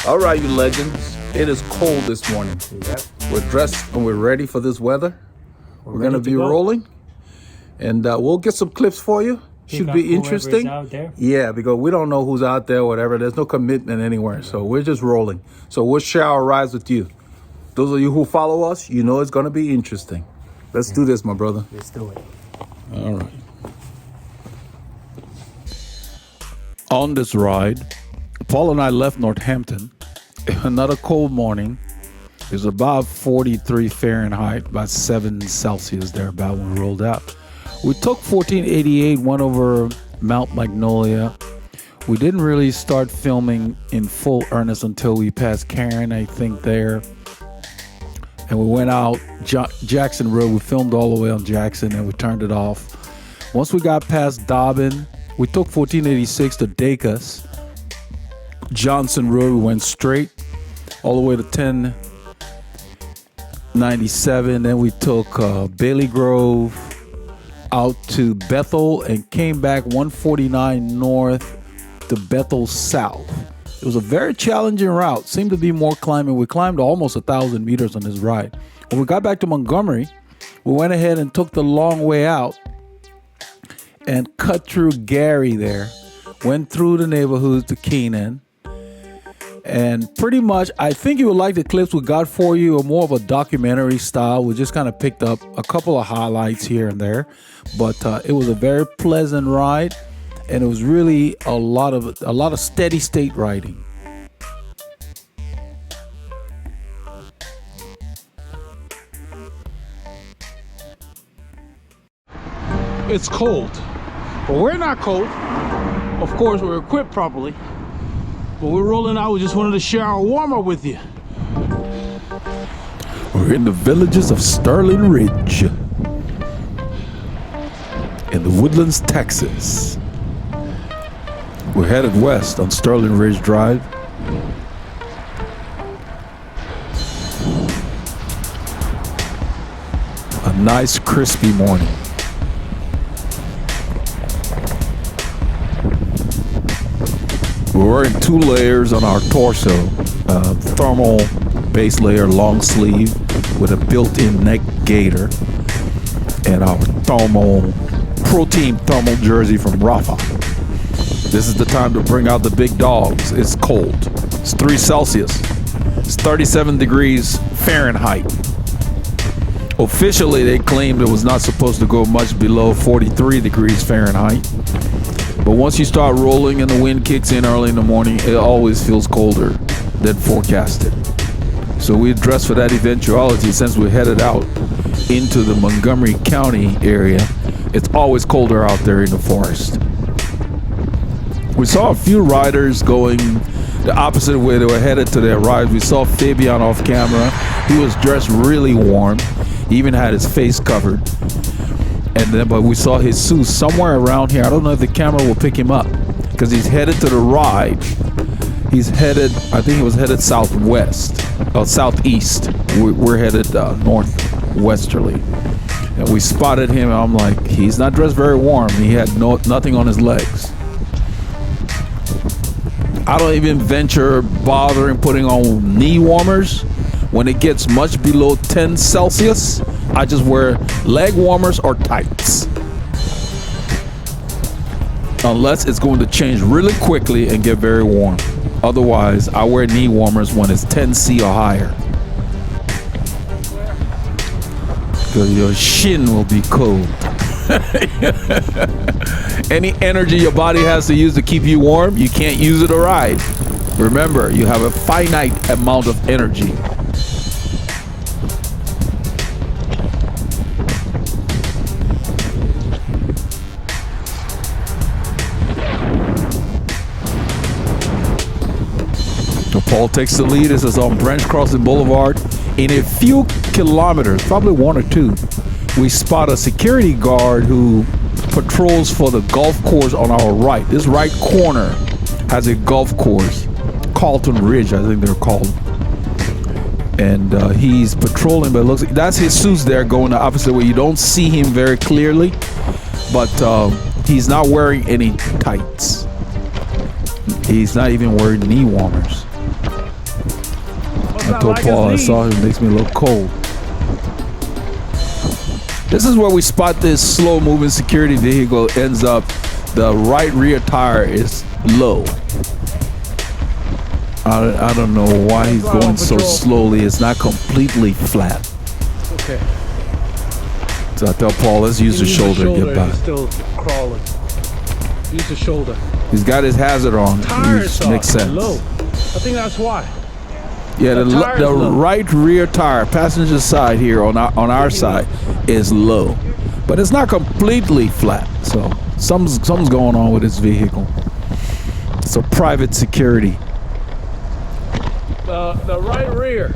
All right, you legends. It is cold this morning. Yep. We're dressed and we're ready for this weather. We're going to be rolling. And we'll get some clips for you. Should be interesting. Out there. Yeah, because we don't know who's out there or whatever. There's no commitment anywhere. So we're just rolling. So we'll share our rides with you. Those of you who follow us, you know it's going to be interesting. Let's do this, my brother. Let's do it. All right. On this ride, Paul and I left Northampton. Another cold morning. It was about 43 Fahrenheit, about 7 Celsius thereabout when we rolled out. We took 1488, went over Mount Magnolia. We didn't really start filming in full earnest until we passed Karen, I think, there. And we went out Jackson Road. We filmed all the way on Jackson and we turned it off. Once we got past Dobbin, we took 1486 to Dacus. Johnson Road, we went straight all the way to 1097. Then we took Bailey Grove out to Bethel and came back 149 north to Bethel south. It was a very challenging route. Seemed to be more climbing. We climbed almost 1,000 meters on this ride. When we got back to Montgomery, we went ahead and took the long way out and cut through Gary there. Went through the neighborhoods to Keenan. And pretty much, I think you would like the clips we got for you, or more of a documentary style. We just kind of picked up a couple of highlights here and there. But it was a very pleasant ride. And it was really a lot of steady state riding. It's cold, but we're not cold. Of course, we're equipped properly. But we're rolling out. We just wanted to share our warm-up with you. We're in the villages of Sterling Ridge in the Woodlands, Texas. We're headed west on Sterling Ridge Drive. A nice crispy morning. We're wearing 2 layers on our torso. Thermal base layer, long sleeve with a built-in neck gaiter. And our protein thermal jersey from Rafa. This is the time to bring out the big dogs. It's cold. It's 3 Celsius. It's 37 degrees Fahrenheit. Officially, they claimed it was not supposed to go much below 43 degrees Fahrenheit. But once you start rolling and the wind kicks in early in the morning, it always feels colder than forecasted. So we dressed for that eventuality since we headed out into the Montgomery County area. It's always colder out there in the forest. We saw a few riders going the opposite way. They were headed to their rides. We saw Fabian off camera. He was dressed really warm. He even had his face covered. But we saw Jesus somewhere around here. I don't know if the camera will pick him up because he's headed to the ride. He's headed, I think he was headed southwest, southeast. We're headed northwesterly. And we spotted him and I'm like, he's not dressed very warm. He had nothing on his legs. I don't even venture bothering putting on knee warmers. When it gets much below 10 Celsius, I just wear leg warmers or tights. Unless it's going to change really quickly and get very warm. Otherwise, I wear knee warmers when it's 10 C or higher. Because your shin will be cold. Any energy your body has to use to keep you warm, you can't use it to ride. Remember, you have a finite amount of energy. So Paul takes the lead. This is on Branch Crossing Boulevard. In a few kilometers, probably 1 or 2, we spot a security guard who patrols for the golf course on our right. This right corner has a golf course, Carlton Ridge, I think they're called. And he's patrolling, but it looks like that's Jesus there going the opposite way. You don't see him very clearly, but he's not wearing any tights. He's not even wearing knee warmers. I told Paul I saw him, it makes me a little cold. This is where we spot this slow moving security vehicle ends up. The right rear tire is low. I don't know why he's going so slowly. It's not completely flat. Okay. So I tell Paul, let's use the shoulder to get by. He's still crawling. Use the shoulder. He's got his hazard on. Tires makes sense. Low. I think that's why. Yeah, the right rear tire, passenger side here on our side, is low, but it's not completely flat. So something's going on with this vehicle. It's a private security. The right rear.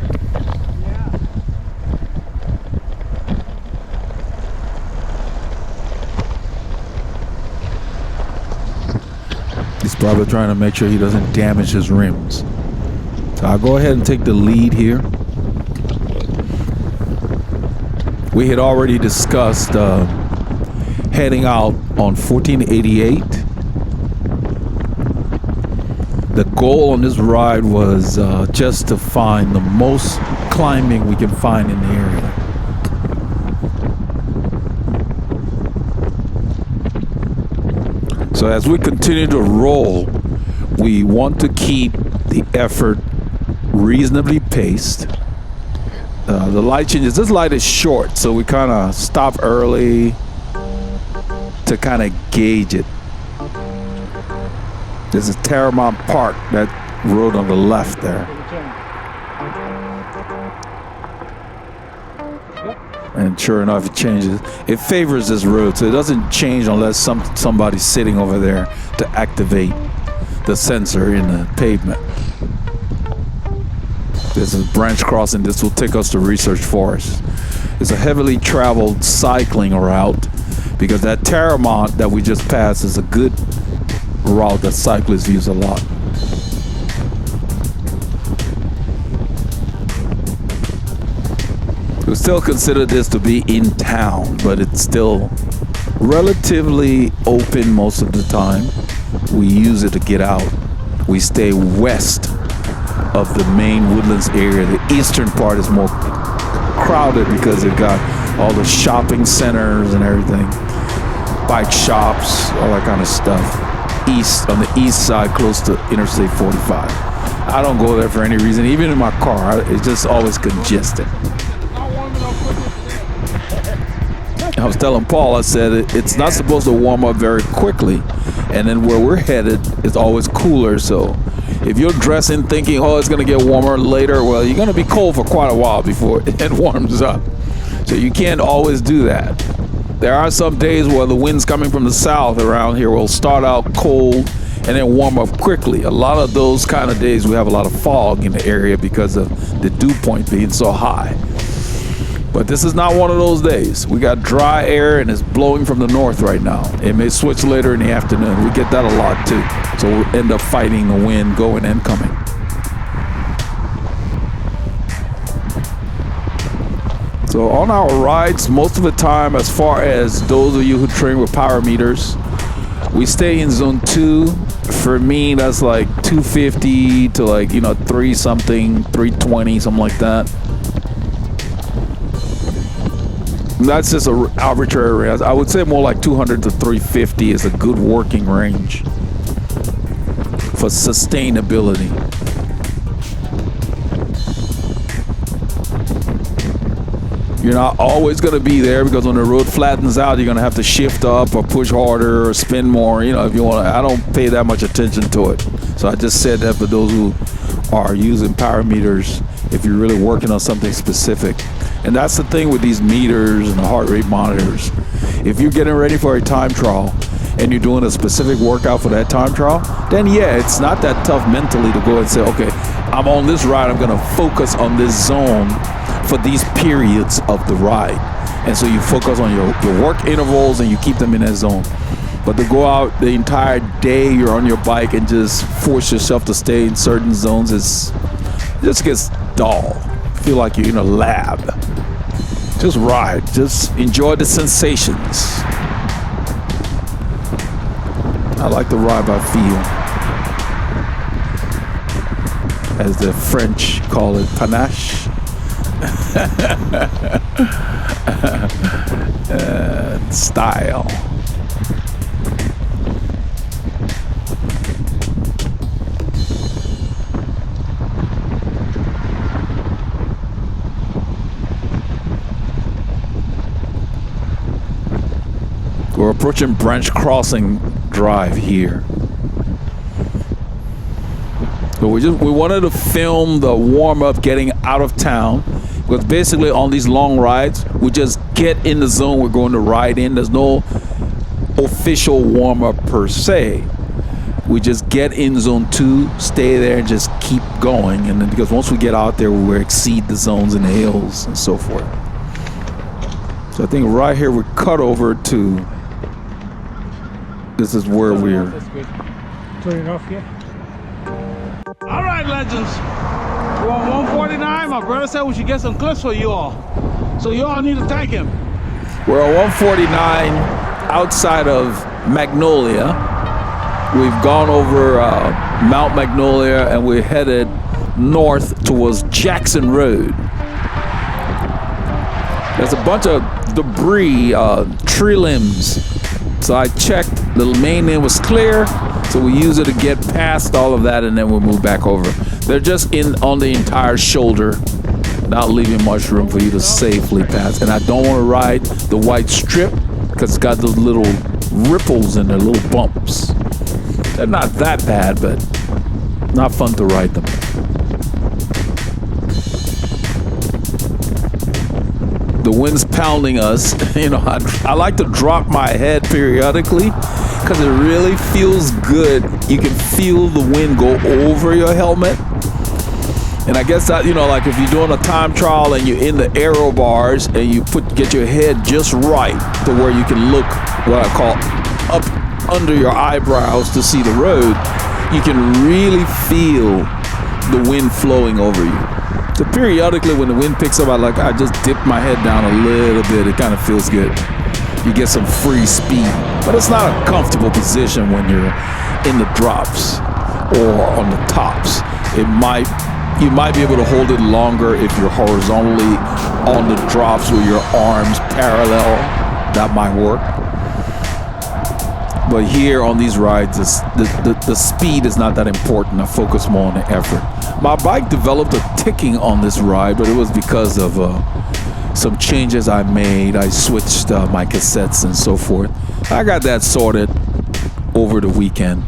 He's probably trying to make sure he doesn't damage his rims. So I'll go ahead and take the lead here. We had already discussed heading out on 1488. The goal on this ride was just to find the most climbing we can find in the area. So as we continue to roll, we want to keep the effort reasonably paced. The light changes. This light is short, so we kind of stop early to kind of gauge it. This is Terramont Park, that road on the left there. And sure enough, it changes. It favors this road, so it doesn't change unless somebody's sitting over there to activate the sensor in the pavement. This is branch crossing. This will take us to Research Forest. It's a heavily traveled cycling route because that Terramont that we just passed is a good route that cyclists use a lot. We still consider this to be in town, but it's still relatively open most of the time. We use it to get out. We stay west of the main Woodlands area. The eastern part is more crowded because they've got all the shopping centers and everything, bike shops, all that kind of stuff. On the east side, close to Interstate 45. I don't go there for any reason. Even in my car, it's just always congested. I was telling Paul, I said it's not supposed to warm up very quickly, and then where we're headed is always cooler. So if you're dressing thinking, oh, it's going to get warmer later, well, you're going to be cold for quite a while before it warms up. So you can't always do that. There are some days where the winds coming from the south around here will start out cold and then warm up quickly. A lot of those kind of days we have a lot of fog in the area because of the dew point being so high. But this is not one of those days. We got dry air and it's blowing from the north right now. It may switch later in the afternoon. We get that a lot too. So we'll end up fighting the wind going and coming. So on our rides, most of the time, as far as those of you who train with power meters, we stay in zone 2. For me, that's like 250 to like, 3 something, 320, something like that. That's just an arbitrary range. I would say more like 200 to 350 is a good working range for sustainability. You're not always going to be there because when the road flattens out, you're going to have to shift up or push harder or spin more. If you want to. I don't pay that much attention to it. So I just said that for those who are using power meters, if you're really working on something specific. And that's the thing with these meters and the heart rate monitors. If you're getting ready for a time trial and you're doing a specific workout for that time trial, then yeah, it's not that tough mentally to go and say, okay, I'm on this ride, I'm going to focus on this zone for these periods of the ride. And so you focus on your work intervals and you keep them in that zone. But to go out the entire day, you're on your bike and just force yourself to stay in certain zones, it just gets dull. Feel like you're in a lab. Just ride. Just enjoy the sensations. I like to ride by feel. as the French call it, panache. Style. We're approaching Branch Crossing Drive here. So we wanted to film the warm-up getting out of town, because basically on these long rides, we just get in the zone we're going to ride in. There's no official warm-up per se. We just get in zone 2, stay there, and just keep going. And then because once we get out there, we exceed the zones in the hills and so forth. So I think right here we cut over to, this is where we're. Turn it off here. All right, legends. We're on 149. My brother said we should get some clips for you all. So you all need to thank him. We're on 149 outside of Magnolia. We've gone over Mount Magnolia and we're headed north towards Jackson Road. There's a bunch of debris, tree limbs. So I checked, the main lane was clear, so we use it to get past all of that and then we'll move back over. They're just on the entire shoulder, not leaving much room for you to safely pass. And I don't want to ride the white strip because it's got those little ripples and their little bumps. They're not that bad, but not fun to ride them. The wind's pounding us. You know, I like to drop my head periodically because it really feels good. You can feel the wind go over your helmet. And I guess that, you know, like if you're doing a time trial and you're in the aero bars and you get your head just right to where you can look, what I call up under your eyebrows to see the road, you can really feel the wind flowing over you. So periodically when the wind picks up, I just dip my head down a little bit. It kind of feels good. You get some free speed, but it's not a comfortable position when you're in the drops or on the tops. You might be able to hold it longer if you're horizontally on the drops with your arms parallel. That might work. But here on these rides, the speed is not that important. I focus more on the effort. My bike developed a ticking on this ride, but it was because of some changes I made. I switched my cassettes and so forth. I got that sorted over the weekend,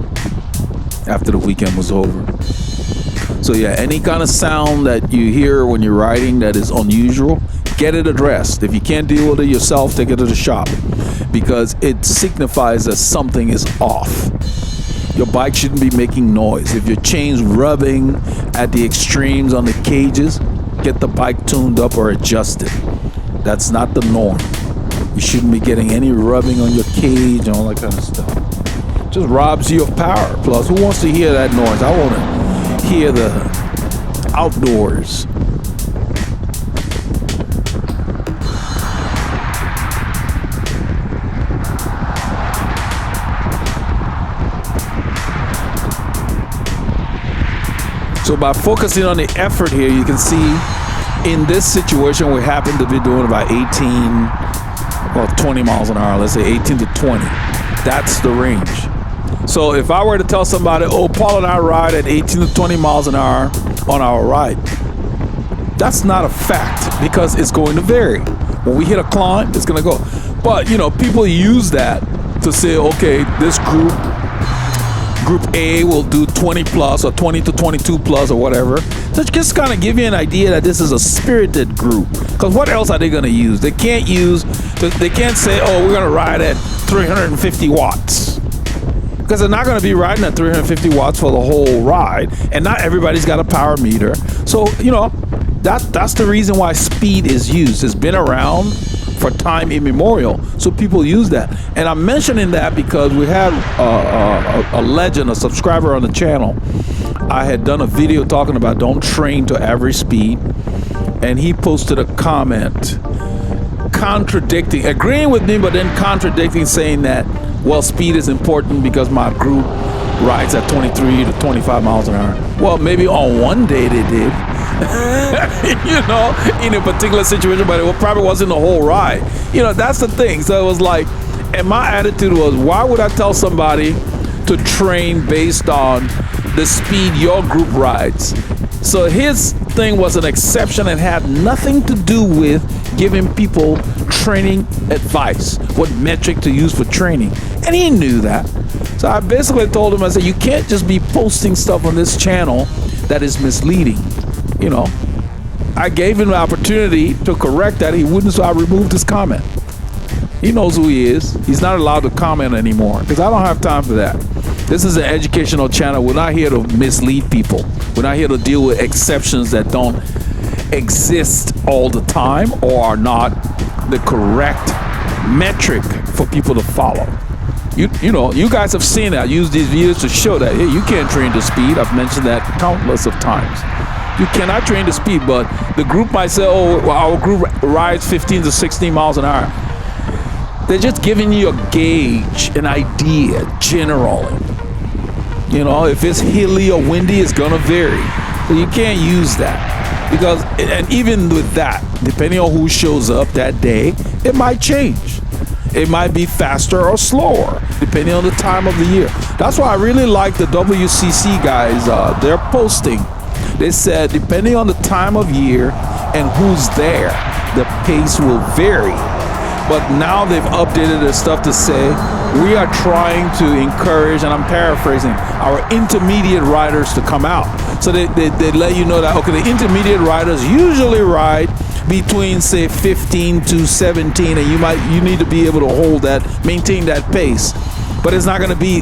after the weekend was over. So yeah, any kind of sound that you hear when you're riding that is unusual, get it addressed. If you can't deal with it yourself, take it to the shop, because it signifies that something is off. Your bike shouldn't be making noise. If your chain's rubbing at the extremes on the cages, get the bike tuned up or adjusted. That's not the norm. You shouldn't be getting any rubbing on your cage and all that kind of stuff. Just robs you of power. Plus, who wants to hear that noise? I want to hear the outdoors. So by focusing on the effort here, you can see in this situation, we happen to be doing about 20 miles an hour. Let's say 18 to 20. That's the range. So if I were to tell somebody, oh, Paul and I ride at 18 to 20 miles an hour on our ride, that's not a fact because it's going to vary. When we hit a climb, it's going to go. But, you know, people use that to say, okay, this group A will do 20 plus or 20 to 22 plus or whatever. So just kind of give you an idea that this is a spirited group. Because what else are they going to use? They can't say, oh, we're going to ride at 350 watts. Because they're not going to be riding at 350 watts for the whole ride. And not everybody's got a power meter. So, you know, that's the reason why speed is used. It's been around for time immemorial, so people use that. And I'm mentioning that because we had a legend, a subscriber on the channel. I had done a video talking about don't train to average speed, and he posted a comment agreeing with me, but then contradicting, saying that, well, speed is important because my group rides at 23 to 25 miles an hour. Well, maybe on one day they did, you know, in a particular situation, but it probably wasn't the whole ride. You know, that's the thing. So it was like, and my attitude was, why would I tell somebody to train based on the speed your group rides? So his thing was an exception and had nothing to do with giving people training advice, what metric to use for training. And he knew that. So I basically told him, I said, you can't just be posting stuff on this channel that is misleading. You know, I gave him the opportunity to correct that. He wouldn't, so I removed his comment. He knows who he is. He's not allowed to comment anymore because I don't have time for that. This is an educational channel. We're not here to mislead people. We're not here to deal with exceptions that don't exist all the time or are not the correct metric for people to follow. You know, you guys have seen that. I use these videos to show that, hey, you can't train to speed. I've mentioned that countless of times. You cannot train to speed, but the group might say, oh, well, our group rides 15 to 16 miles an hour. They're just giving you a gauge, an idea, generally. You know, if it's hilly or windy, it's gonna vary. So you can't use that. Because, and even with that, depending on who shows up that day, it might change. It might be faster or slower, depending on the time of the year. That's why I really like the WCC guys, they're posting. They said, depending on the time of year and who's there, the pace will vary. But now they've updated their stuff to say, we are trying to encourage, and I'm paraphrasing, our intermediate riders to come out. So they let you know that, okay, the intermediate riders usually ride between, say, 15 to 17, and you need to be able to hold that, maintain that pace. But it's not going to be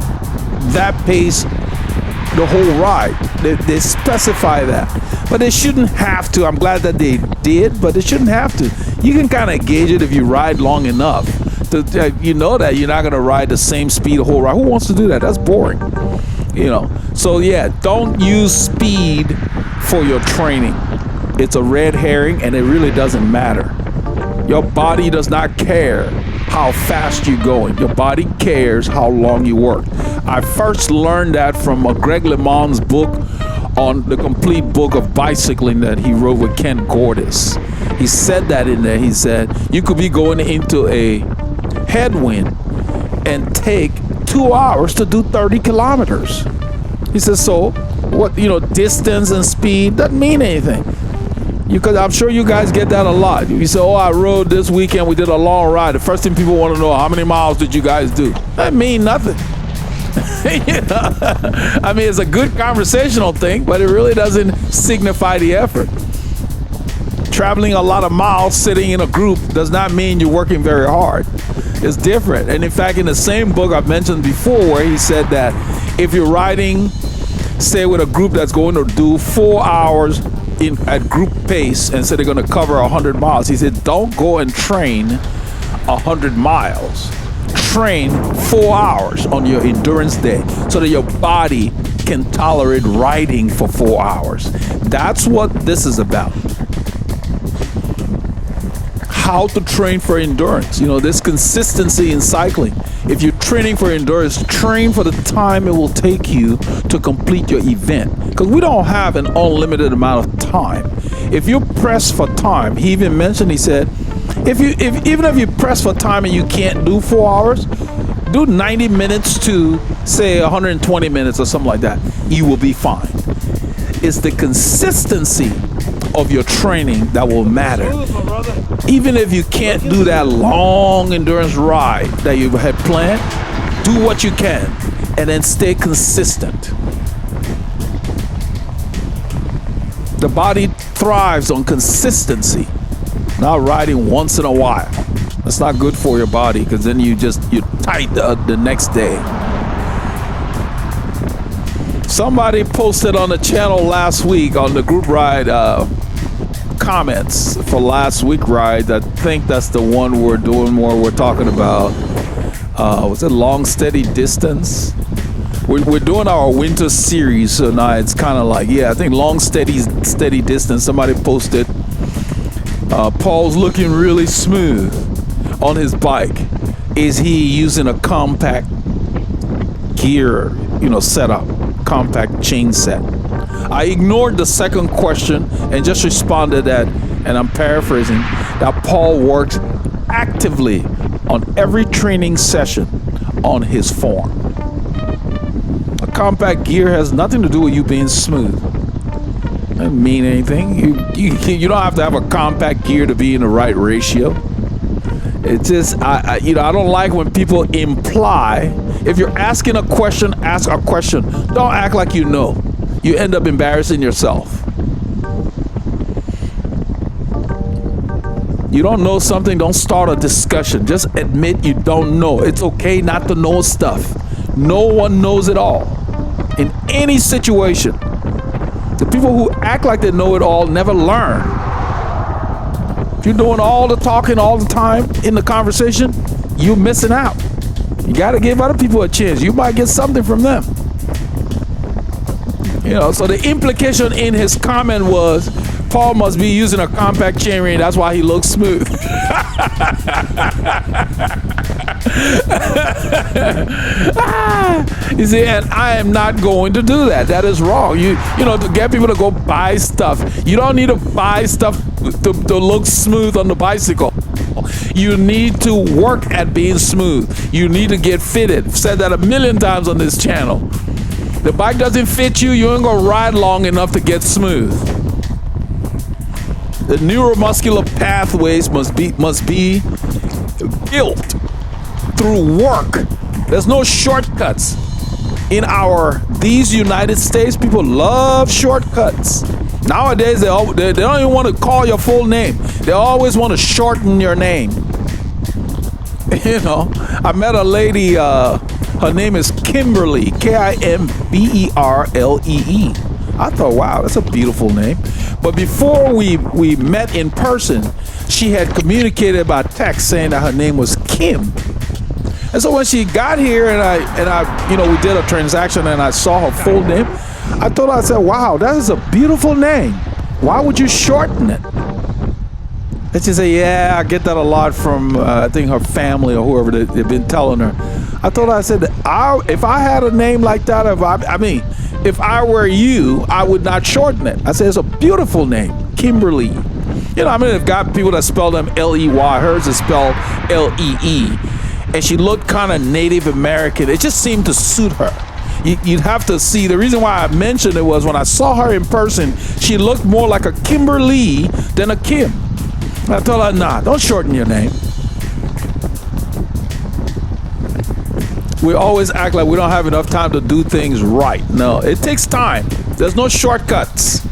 that pace the whole ride. They specify that. But they shouldn't have to. I'm glad that they did, but they shouldn't have to. You can kind of gauge it if you ride long enough. You know that you're not going to ride the same speed the whole ride. Who wants to do that? That's boring. You know. So yeah, don't use speed for your training. It's a red herring, and it really doesn't matter. Your body does not care how fast you're going. Your body cares how long you work. I first learned that from Greg LeMond's book on the complete book of bicycling that he wrote with Ken Gordis. He said that in there. He said, you could be going into a headwind and take 2 hours to do 30 kilometers. He says, so what, you know, distance and speed doesn't mean anything. Because I'm sure you guys get that a lot. You say, oh, I rode this weekend, we did a long ride. The first thing people want to know, how many miles did you guys do? That mean nothing. You know? I mean, it's a good conversational thing, but it really doesn't signify the effort. Traveling a lot of miles sitting in a group does not mean you're working very hard. It's different. And in fact, in the same book I've mentioned before, where he said that if you're riding, say with a group that's going to do 4 hours at group pace and say they're going to cover 100 miles, he said, don't go and train 100 miles. Train 4 hours on your endurance day so that your body can tolerate riding for 4 hours. That's what this is about. How to train for endurance. You know, there's consistency in cycling. If you're training for endurance, train for the time it will take you to complete your event. Because we don't have an unlimited amount of time. If you're pressed for time, he even mentioned, he said, even if you press for time and you can't do 4 hours, do 90 minutes to say 120 minutes or something like that. You will be fine. It's the consistency of your training that will matter. Even if you can't do that long endurance ride that you had planned, do what you can and then stay consistent. The body thrives on consistency, not riding once in a while. That's not good for your body because then you're tight the next day. Somebody posted on the channel last week on the group ride comments for last week ride. I think that's the one we're doing more. We're talking about was it long steady distance? We're doing our winter series, so now it's kind of like, yeah, I think long steady distance. Somebody posted Paul's looking really smooth on his bike. Is he using a compact gear setup, compact chain set. I ignored the second question and just responded that, and I'm paraphrasing, that Paul works actively on every training session on his form. A compact gear has nothing to do with you being smooth. It doesn't mean anything. You don't have to have a compact gear to be in the right ratio. It's just, I don't like when people imply. If you're asking a question, ask a question. Don't act like you know. You end up embarrassing yourself. You don't know something, don't start a discussion. Just admit you don't know. It's okay not to know stuff. No one knows it all in any situation. The people who act like they know it all never learn. If you're doing all the talking all the time in the conversation, you're missing out. You got to give other people a chance. You might get something from them. So the implication in his comment was Paul must be using a compact chainring. That's why he looks smooth. You see, and I am not going to do that. That is wrong. To get people to go buy stuff, you don't need to buy stuff to look smooth on the bicycle. You need to work at being smooth. You need to get fitted. I've said that a million times on this channel. The bike doesn't fit you, you ain't gonna ride long enough to get smooth. The neuromuscular pathways must be built through work. There's no shortcuts. In these United States, people love shortcuts. Nowadays, they don't even want to call your full name. They always want to shorten your name. I met a lady, her name is Kimberly, Kimberlee. I thought, wow, that's a beautiful name. But before we met in person, she had communicated by text saying that her name was Kim. And so when she got here and I we did a transaction and I saw her full name, I told her, I said, wow, that is a beautiful name. Why would you shorten it? And she said, yeah, I get that a lot from, I think her family or whoever they've been telling her. I told her, I said, if I had a name like that, if I were you, I would not shorten it. I said, it's a beautiful name, Kimberly. I've got people that spell them L-E-Y. Hers is spelled L-E-E. And she looked kind of Native American. It just seemed to suit her. You'd have to see. The reason why I mentioned it was when I saw her in person, she looked more like a Kimberly than a Kim. And I told her, nah, don't shorten your name. We always act like we don't have enough time to do things right. No, it takes time. There's no shortcuts.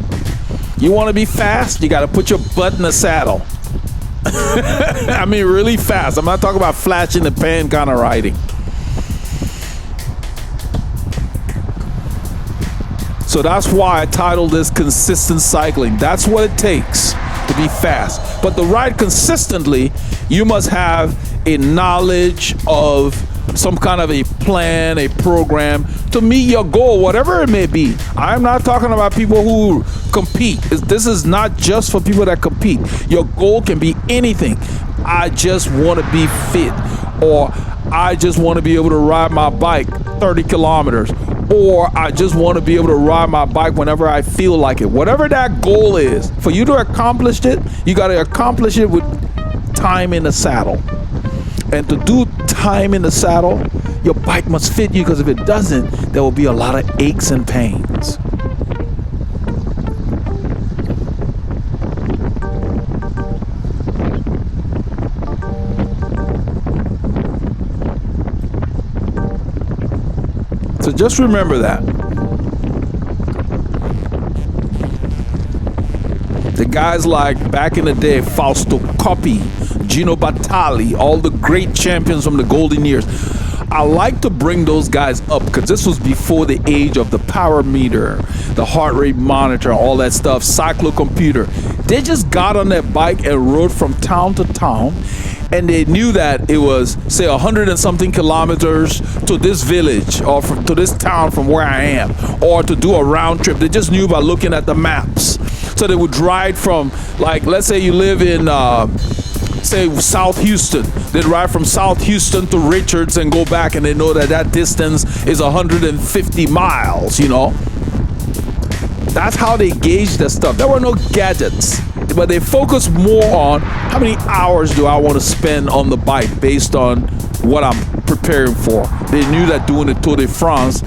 You want to be fast, you got to put your butt in the saddle. Really fast. I'm not talking about flash in the pan kind of riding. So that's why I titled this Consistent Cycling. That's what it takes to be fast. But to ride consistently, you must have a knowledge of some kind of a plan, a program to meet your goal, whatever it may be. I'm not talking about people who compete. This is not just for people that compete. Your goal can be anything. I just want to be fit, or I just want to be able to ride my bike 30 kilometers, or I just want to be able to ride my bike whenever I feel like it. Whatever that goal is, for you to accomplish it, you got to accomplish it with time in the saddle. And to do time in the saddle, your bike must fit you, because if it doesn't, there will be a lot of aches and pains. So just remember that. The guys like back in the day, Fausto Coppi, Gino Batali, all the great champions from the golden years. I like to bring those guys up because this was before the age of the power meter, the heart rate monitor, all that stuff, cyclocomputer. They just got on their bike and rode from town to town, and they knew that it was, say, 100 and something kilometers to this village or to this town from where I am, or to do a round trip. They just knew by looking at the maps. So they would ride from, like, let's say you live in let's say South Houston. They'd ride from South Houston to Richards and go back, and they know that distance is 150 miles, you know. That's how they gauge that stuff. There were no gadgets, but they focused more on how many hours do I want to spend on the bike based on what I'm preparing for. They knew that doing the Tour de France,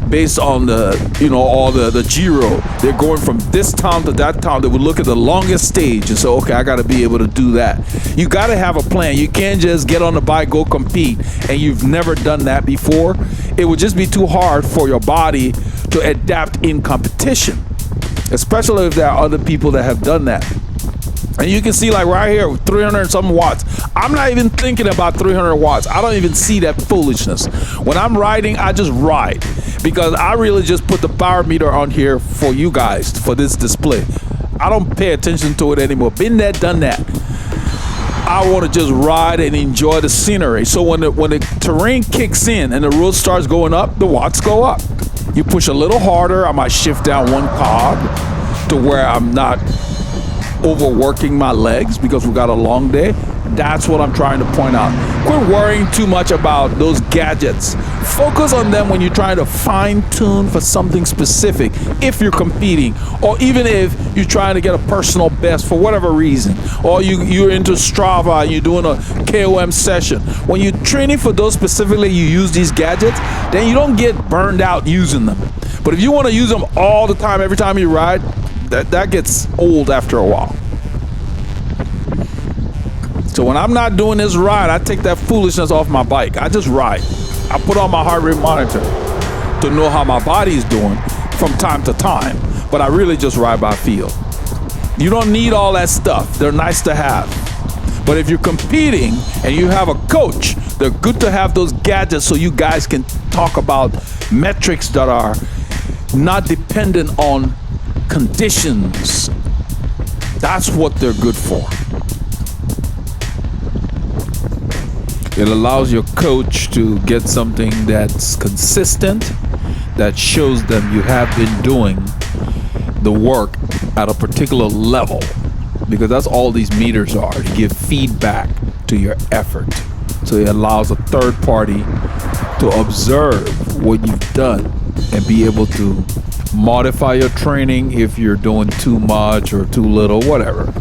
based on the, you know, all the Giro, they're going from this town to that town. They would look at the longest stage and say, okay, I got to be able to do that. You got to have a plan. You can't just get on the bike, go compete, and you've never done that before. It would just be too hard for your body to adapt in competition, especially if there are other people that have done that. And you can see, like right here, 300 and something watts. I'm not even thinking about 300 watts. I don't even see that foolishness. When I'm riding, I just ride, because I really just put the power meter on here for you guys, for this display. I don't pay attention to it anymore. Been there, done that. I want to just ride and enjoy the scenery. So when the terrain kicks in and the road starts going up, the watts go up. You push a little harder, I might shift down one cog to where I'm not overworking my legs because we got a long day. That's what I'm trying to point out. Quit worrying too much about those gadgets. Focus on them when you're trying to fine tune for something specific, if you're competing, or even if you're trying to get a personal best for whatever reason, or you're into Strava and you're doing a KOM session. When you're training for those specifically, you use these gadgets, then you don't get burned out using them. But if you want to use them all the time, every time you ride, that gets old after a while. So when I'm not doing this ride, I take that foolishness off my bike. I just ride. I put on my heart rate monitor to know how my body's doing from time to time, but I really just ride by feel. You don't need all that stuff. They're nice to have. But if you're competing and you have a coach, they're good to have those gadgets so you guys can talk about metrics that are not dependent on conditions. That's what they're good for. It allows your coach to get something that's consistent, that shows them you have been doing the work at a particular level, because that's all these meters are, to give feedback to your effort. So it allows a third party to observe what you've done and be able to modify your training if you're doing too much or too little, whatever,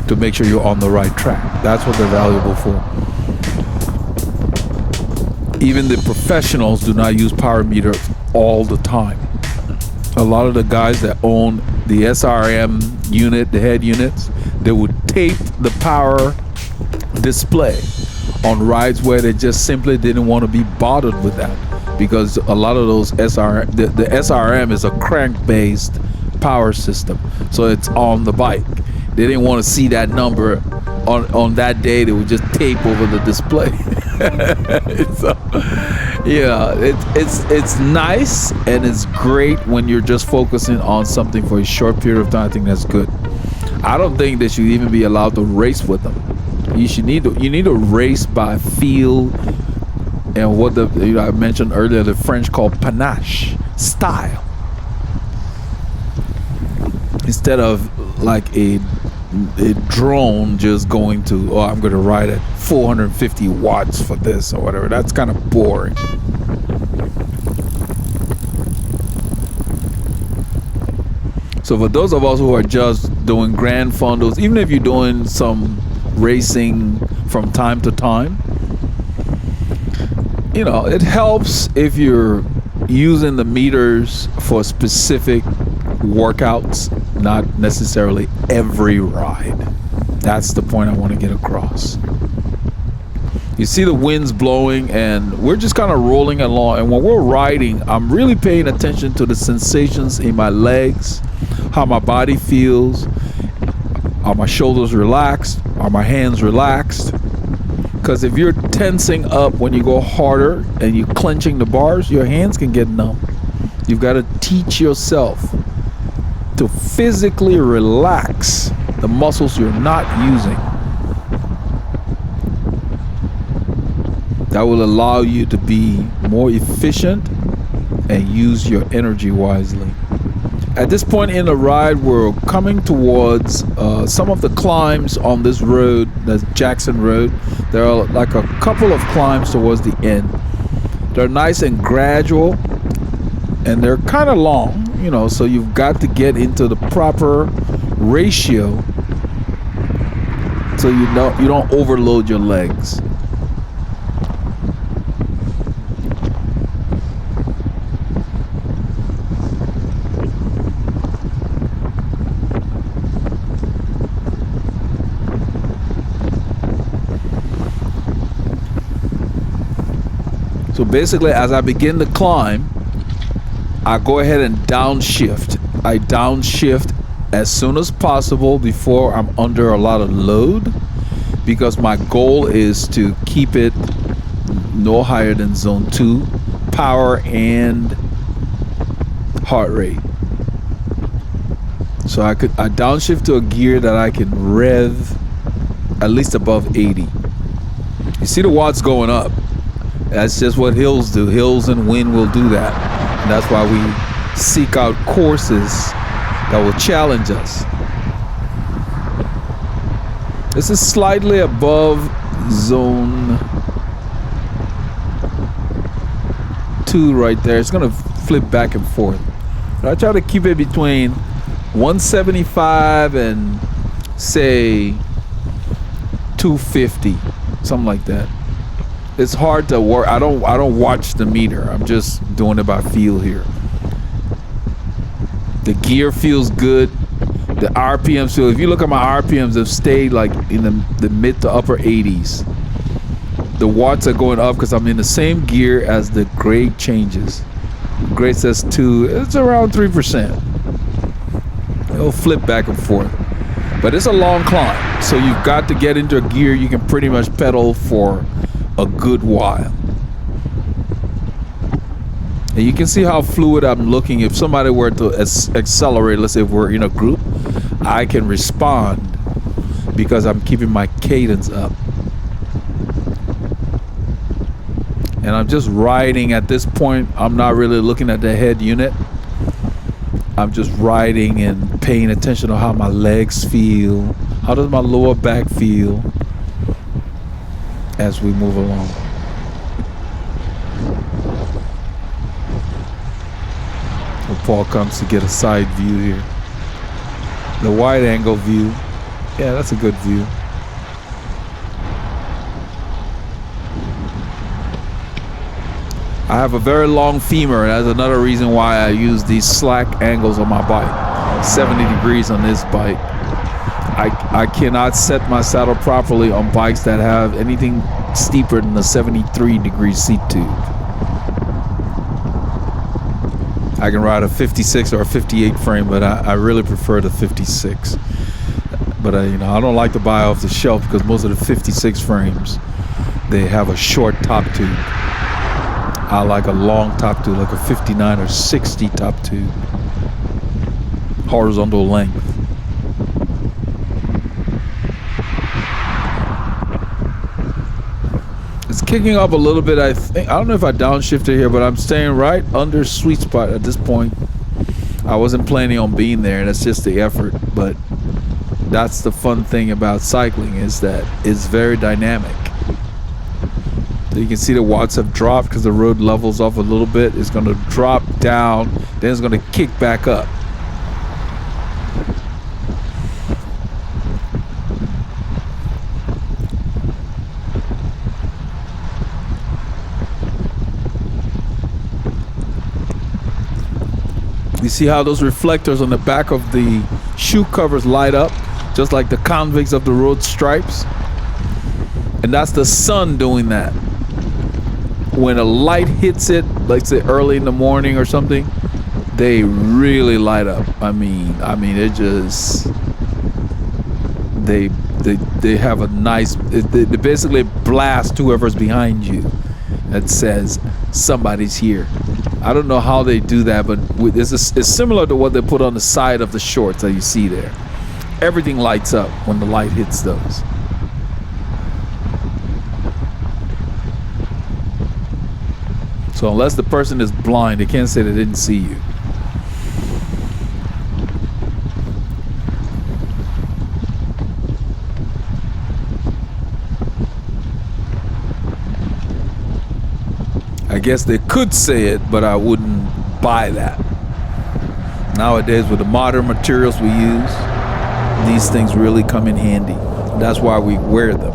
to make sure you're on the right track. That's what they're valuable for. Even the professionals do not use power meters all the time. A lot of the guys that own the SRM unit, the head units, they would tape the power display on rides where they just simply didn't want to be bothered with that, because a lot of those the SRM is a crank-based power system, so it's on the bike. They didn't want to see that number on that day. They would just tape over the display. So, yeah, it's nice and it's great when you're just focusing on something for a short period of time. I think that's good. I don't think they should even be allowed to race with them. You need to race by feel and what I mentioned earlier, the French call panache, style, instead of like a drone just going to, oh, I'm going to ride at 450 watts for this or whatever. That's kind of boring. So for those of us who are just doing grand fondos, even if you're doing some racing from time to time, you know, it helps if you're using the meters for specific workouts, not necessarily every ride. That's the point I want to get across. You see the winds blowing and we're just kind of rolling along, and when we're riding, I'm really paying attention to the sensations in my legs, how my body feels. Are my shoulders relaxed? Are my hands relaxed? Because if you're tensing up when you go harder and you're clenching the bars, your hands can get numb. You've got to teach yourself to physically relax the muscles you're not using. That will allow you to be more efficient and use your energy wisely. At this point in the ride, we're coming towards some of the climbs on this road, that's Jackson Road. There are like a couple of climbs towards the end. They're nice and gradual, and they're kind of long, you know, so you've got to get into the proper ratio so you don't overload your legs. So basically, as I begin to climb, I go ahead and downshift. I downshift as soon as possible before I'm under a lot of load, because my goal is to keep it no higher than zone 2 power and heart rate. So I downshift to a gear that I can rev at least above 80. You see the watts going up. That's just what hills do. Hills and wind will do that. And that's why we seek out courses that will challenge us. This is slightly above zone 2 right there. It's going to flip back and forth. But I try to keep it between 175 and say 250, something like that. It's hard to work. I don't watch the meter. I'm just doing it by feel here. The gear feels good. The RPMs feel. If you look at my RPMs, they've stayed like in the mid to upper 80s. The watts are going up because I'm in the same gear as the grade changes. Grade says 2. It's around 3%. It'll flip back and forth. But it's a long climb, so you've got to get into a gear you can pretty much pedal for a good while. And you can see how fluid I'm looking. If somebody were to accelerate, let's say if we're in a group, I can respond because I'm keeping my cadence up. And I'm just riding at this point. I'm not really looking at the head unit. I'm just riding and paying attention to how my legs feel. How does my lower back feel as we move along? When Paul comes to get a side view here. The wide angle view. Yeah, that's a good view. I have a very long femur. That's another reason why I use these slack angles on my bike. 70 degrees on this bike. I cannot set my saddle properly on bikes that have anything steeper than a 73 degree seat tube. I can ride a 56 or a 58 frame, but I really prefer the 56. But I don't like to buy off the shelf because most of the 56 frames, they have a short top tube. I like a long top tube, like a 59 or 60 top tube. Horizontal length. It's kicking up a little bit, I think. I don't know if I downshifted here, but I'm staying right under sweet spot at this point. I wasn't planning on being there, and that's just the effort. But that's the fun thing about cycling, is that it's very dynamic. So you can see the watts have dropped because the road levels off a little bit. It's going to drop down, then it's going to kick back up. You see how those reflectors on the back of the shoe covers light up, just like the convicts of the road stripes? And that's the sun doing that. When a light hits it, like say early in the morning or something, they really light up. I mean, it just, they have a nice, they basically blast whoever's behind you that says somebody's here. I don't know how they do that, but it's similar to what they put on the side of the shorts that you see there. Everything lights up when the light hits those. So unless the person is blind, they can't say they didn't see you. I guess they could say it, but I wouldn't buy that. Nowadays, with the modern materials we use, these things really come in handy. That's why we wear them.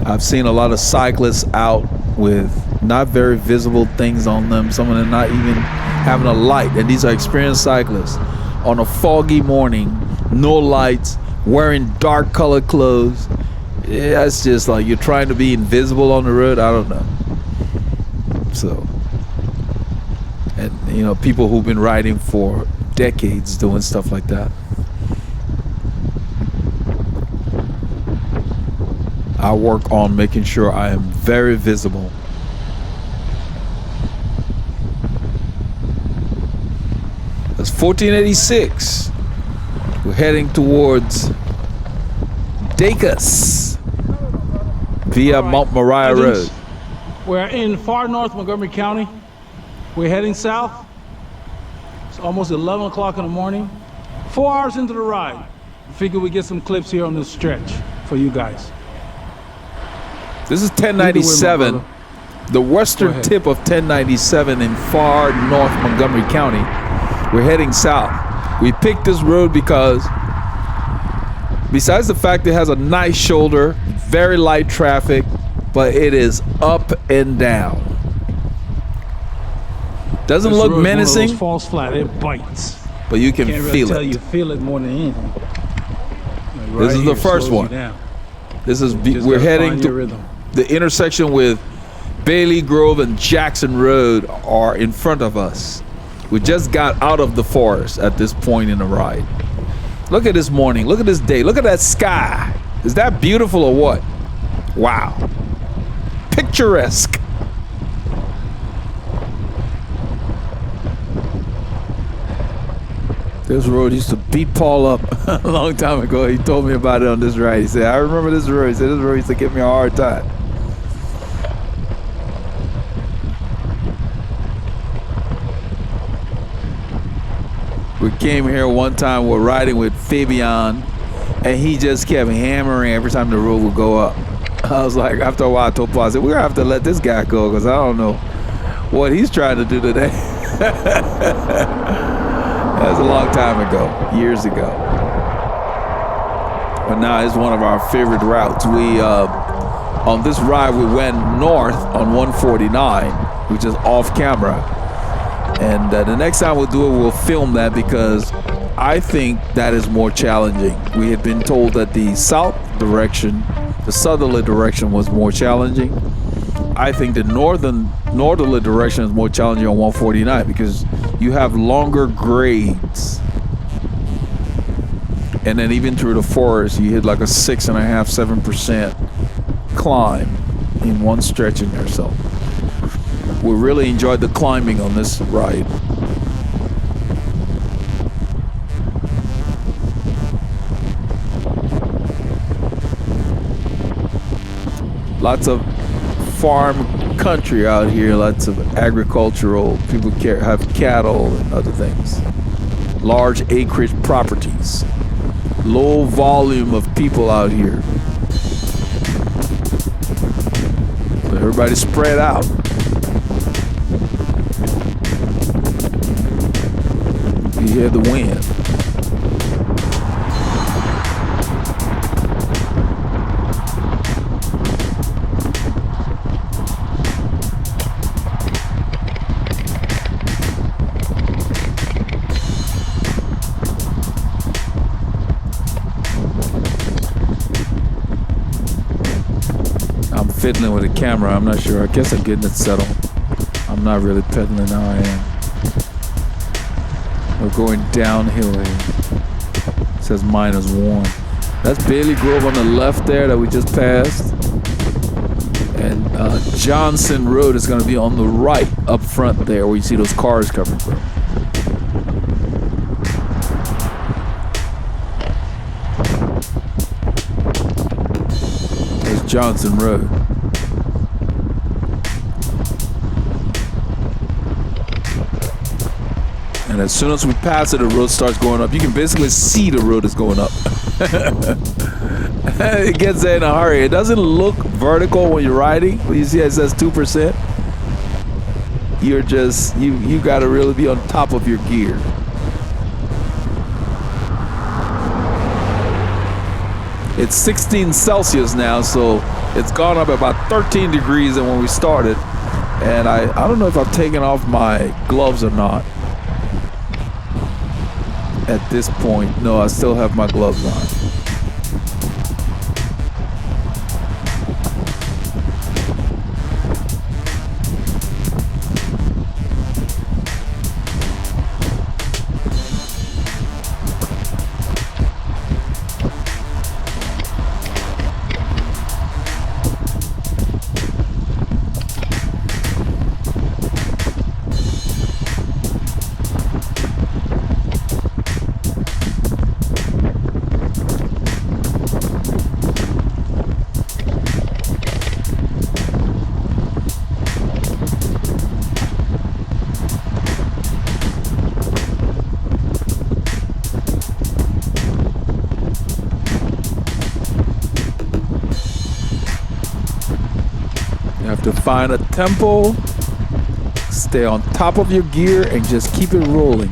I've seen a lot of cyclists out with not very visible things on them. Some of them not even having a light. And these are experienced cyclists. On a foggy morning, no lights, wearing dark colored clothes. Yeah, it's just like you're trying to be invisible on the road. I don't know. So, and you know, people who've been riding for decades doing stuff like that. I work on making sure I am very visible. That's 1486. We're heading towards Dacus via Mount Moriah Road. We're in far North Montgomery County. We're heading south. It's almost 11 o'clock in the morning. 4 hours into the ride. Figure we get some clips here on this stretch for you guys. This is 1097, the western tip of 1097 in far North Montgomery County. We're heading south. We picked this road because besides the fact it has a nice shoulder, very light traffic, but it is up and down. Doesn't look menacing. This falls flat, it bites. But you can feel it. You feel it more than anything. Like this is the first one. This is we're heading to the intersection with Bailey Grove and Jackson Road are in front of us. We just got out of the forest at this point in the ride. Look at this morning. Look at this day. Look at that sky. Is that beautiful or what? Wow. Picturesque. This road used to beat Paul up a long time ago. He told me about it on this ride. He said, I remember this road. He said, this road used to give me a hard time. We came here one time, we're riding with Fabian, and he just kept hammering every time the road would go up. I was like, after a while, I told Paul, I said, we're gonna have to let this guy go because I don't know what he's trying to do today. That was a long time ago, years ago. But now it's one of our favorite routes. We, on this ride, we went north on 149, which is off camera. And the next time we'll do it, we'll film that because I think that is more challenging. We had been told that the south direction, the southerly direction was more challenging. I think the northerly direction is more challenging on 149 because you have longer grades. And then even through the forest, you hit like a 6.5–7% climb in one stretch in there. So we really enjoyed the climbing on this ride. Lots of farm country out here, lots of agricultural, people have cattle and other things. Large acreage properties. Low volume of people out here. So everybody's spread out. You hear the wind. Fiddling with the camera, I'm not sure. I guess I'm getting it settled. I'm not really pedaling now, I am. We're going downhill here. It says -1. That's Bailey Grove on the left there that we just passed. And Johnson Road is going to be on the right up front there where you see those cars coming from. There's Johnson Road. And as soon as we pass it, the road starts going up. You can basically see the road is going up. It gets there in a hurry. It doesn't look vertical when you're riding, but you see it says 2%. you're just, you got to really be on top of your gear. It's 16 Celsius now, so it's gone up about 13 degrees than when we started. And I don't know if I've taken off my gloves or not at this point. No, I still have my gloves on. To find a tempo, stay on top of your gear, and just keep it rolling.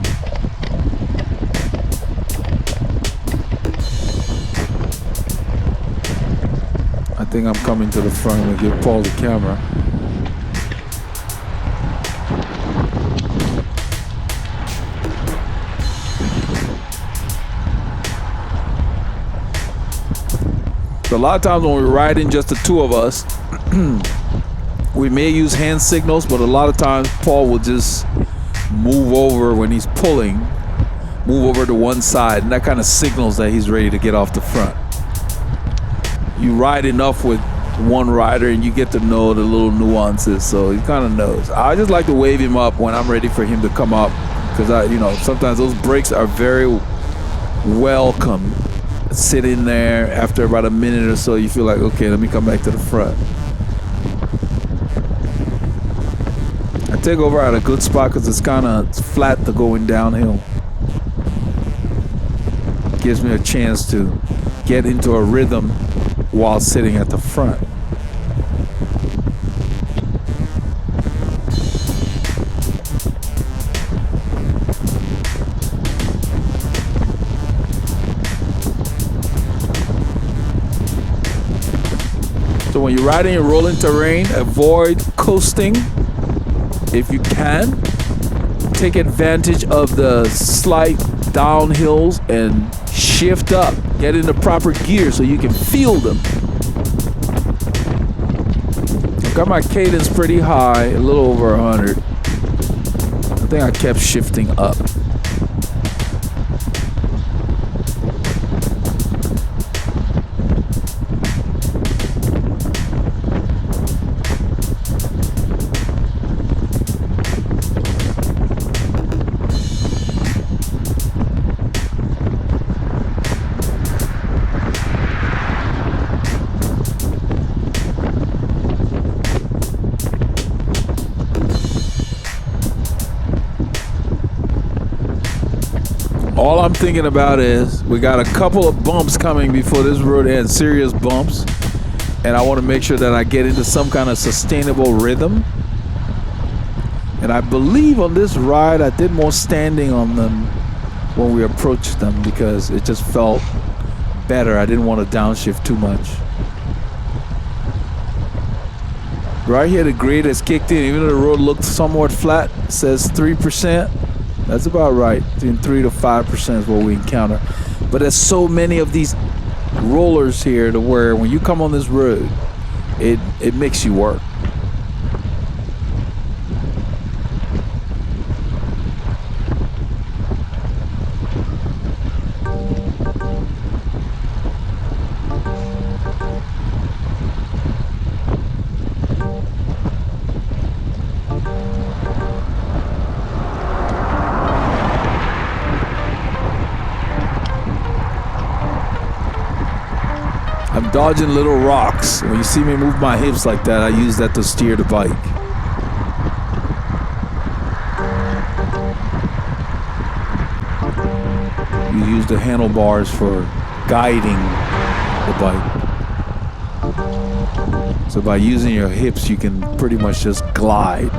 I think I'm coming to the front. I'm gonna give Paul the camera. So a lot of times when we're riding just the two of us, we may use hand signals, but a lot of times Paul will just move over when he's pulling, move over to one side, and that kind of signals that he's ready to get off the front. You ride enough with one rider and you get to know the little nuances, so he kind of knows. I just like to wave him up when I'm ready for him to come up, because sometimes those brakes are very welcome. Sit in there after about a minute or so, you feel like, okay, let me come back to the front. I take over at a good spot because it's kind of flat to going downhill. Gives me a chance to get into a rhythm while sitting at the front. So when you're riding in rolling terrain, avoid coasting. If you can, take advantage of the slight downhills and shift up. Get in the proper gear so you can feel them. I got my cadence pretty high, a little over 100. I think I kept shifting up. All I'm thinking about is we got a couple of bumps coming before this road ends, serious bumps, and I want to make sure that I get into some kind of sustainable rhythm. And I believe on this ride I did more standing on them when we approached them because it just felt better. I didn't want to downshift too much. Right here the grade has kicked in, even though the road looked somewhat flat. It says 3%. That's about right. Between 3 to 5% is what we encounter. But there's so many of these rollers here to where when you come on this road, it makes you work. I'm dodging little rocks. When you see me move my hips like that, I use that to steer the bike. You use the handlebars for guiding the bike. So by using your hips, you can pretty much just glide.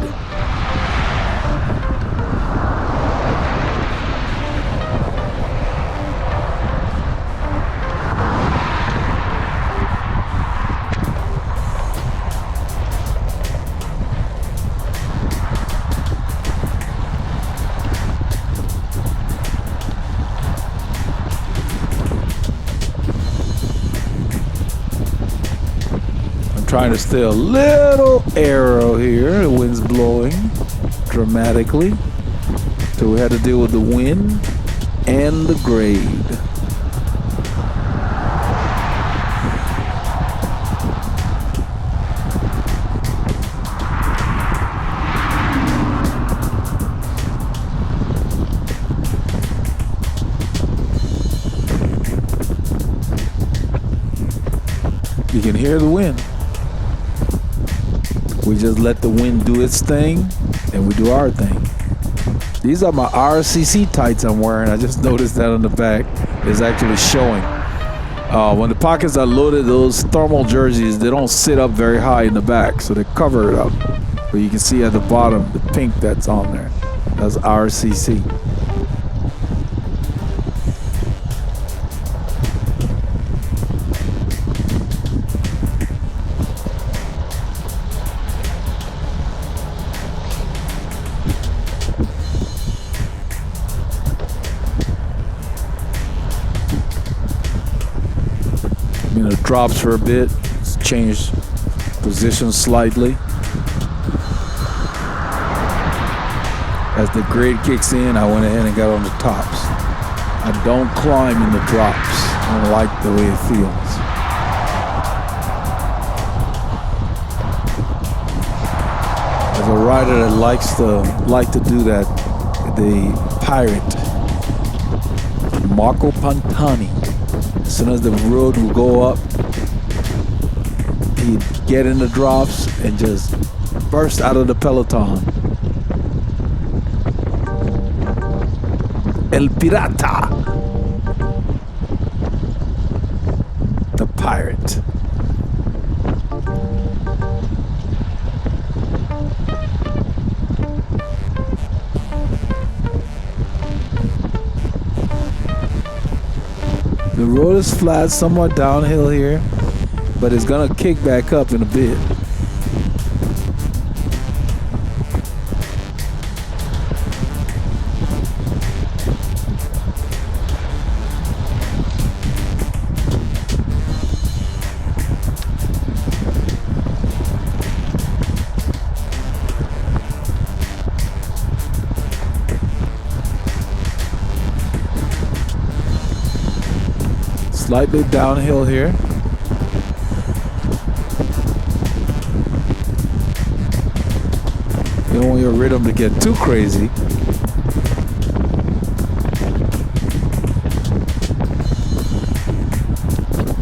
trying to stay a little arrow here. The wind's blowing dramatically. So we had to deal with the wind and the grade. You can hear the wind. We just let the wind do its thing and we do our thing. These are my RCC tights I'm wearing. I just noticed that on the back is actually showing. When the pockets are loaded, those thermal jerseys, they don't sit up very high in the back, so they cover it up. But you can see at the bottom the pink that's on there. That's RCC. It drops for a bit, it's changed position slightly. As the grade kicks in, I went ahead and got on the tops. I don't climb in the drops. I don't like the way it feels. As a rider that likes to do that, the Pirate, Marco Pantani. As soon as the road will go up, he'd get in the drops and just burst out of the peloton. El Pirata. The Pirate. The road is flat, somewhat downhill here, but it's gonna kick back up in a bit. Slightly downhill here. You don't want your rhythm to get too crazy.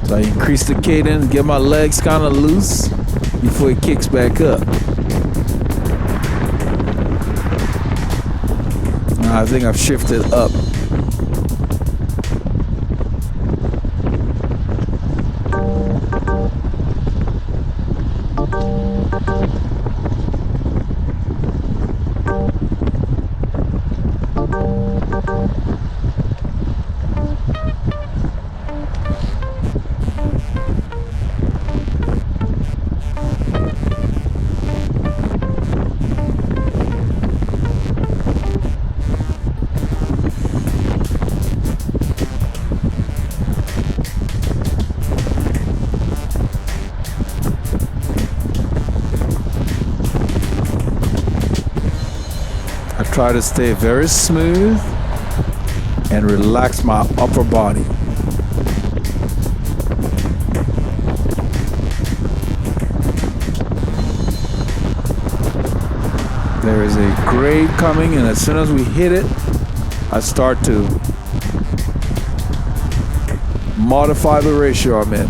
So I increase the cadence, get my legs kind of loose before it kicks back up. Now I think I've shifted up. Try to stay very smooth and relax my upper body. There is a grade coming, and as soon as we hit it, I start to modify the ratio I'm in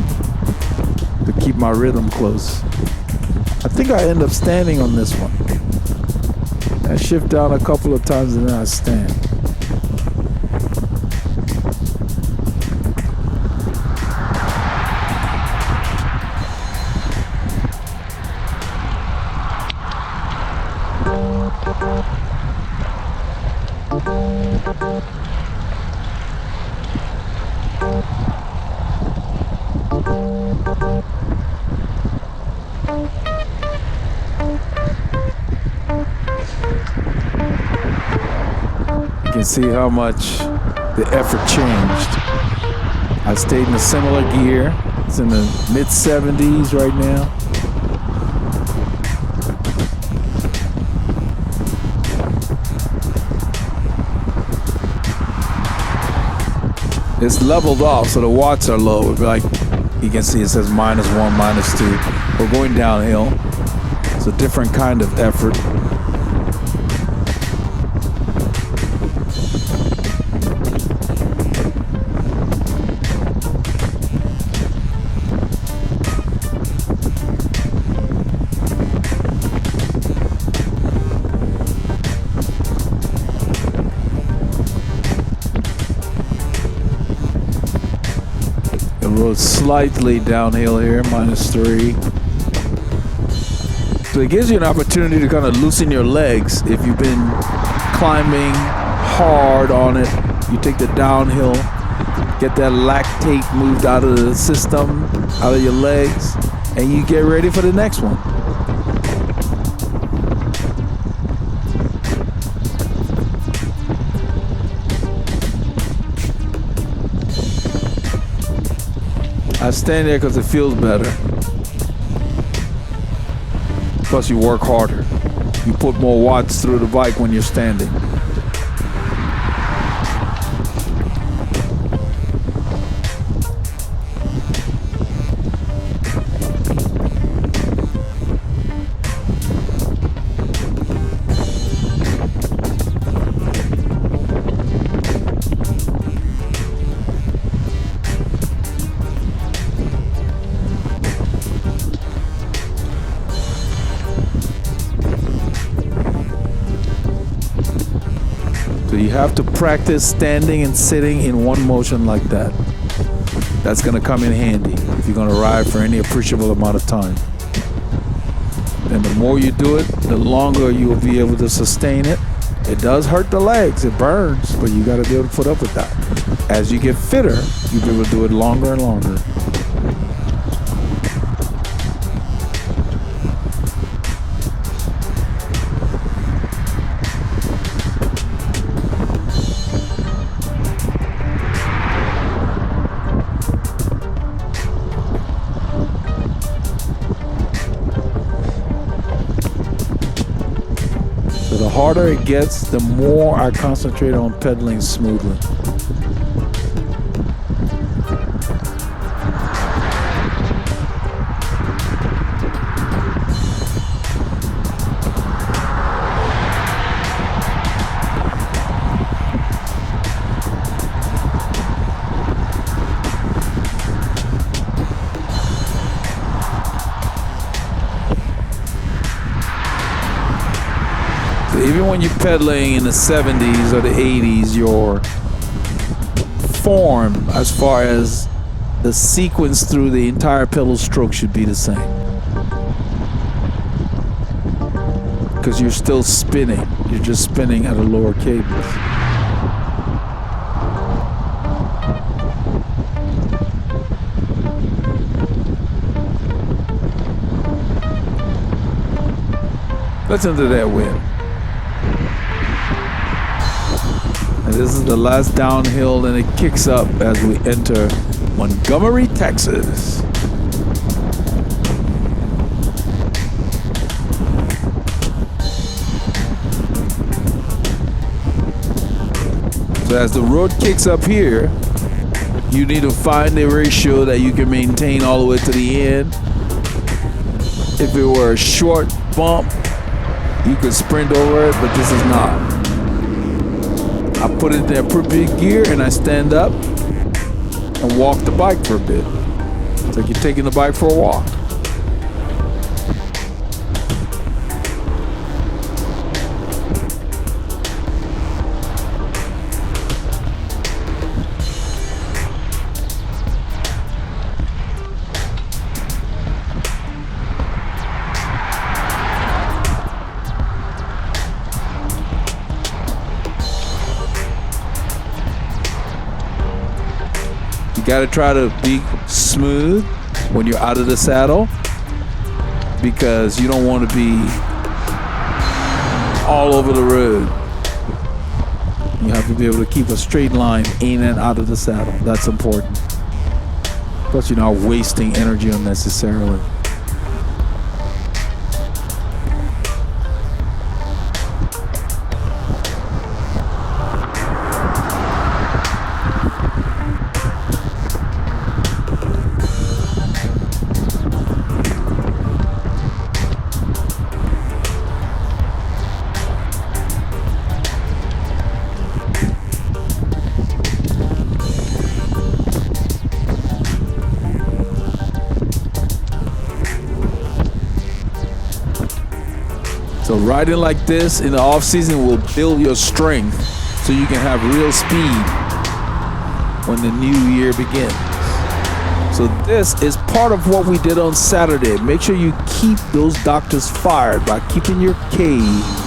to keep my rhythm close. I think I end up standing on this one. I shift down a couple of times and then I stand. See how much the effort changed. I stayed in a similar gear. It's in the mid 70s right now. It's leveled off, so the watts are low. Like you can see, it says -1, -2. We're going downhill. It's a different kind of effort. Slightly downhill here, -3. So it gives you an opportunity to kind of loosen your legs. If you've been climbing hard on it, you take the downhill, get that lactate moved out of the system, out of your legs, and you get ready for the next one. I stand there because it feels better. Plus you work harder. You put more watts through the bike when you're standing. You have to practice standing and sitting in one motion like that. That's going to come in handy if you're going to ride for any appreciable amount of time. And the more you do it, the longer you will be able to sustain it. It does hurt the legs, it burns, but you got to be able to put up with that. As you get fitter, you'll be able to do it longer and longer. The harder it gets, the more I concentrate on pedaling smoothly. Even when you're pedaling in the 70s or the 80s, your form as far as the sequence through the entire pedal stroke should be the same. Because you're still spinning. You're just spinning at a lower cadence. Listen to that wind. And this is the last downhill, and it kicks up as we enter Montgomery, Texas. So as the road kicks up here, you need to find a ratio that you can maintain all the way to the end. If it were a short bump, you could sprint over it, but this is not. I put it in the appropriate gear and I stand up and walk the bike for a bit. It's like you're taking the bike for a walk. You gotta try to be smooth when you're out of the saddle, because you don't want to be all over the road. You have to be able to keep a straight line in and out of the saddle. That's important. Plus you're not wasting energy unnecessarily. So riding like this in the off season will build your strength so you can have real speed when the new year begins. So this is part of what we did on Saturday. Make sure you keep those doctors fired by keeping your cave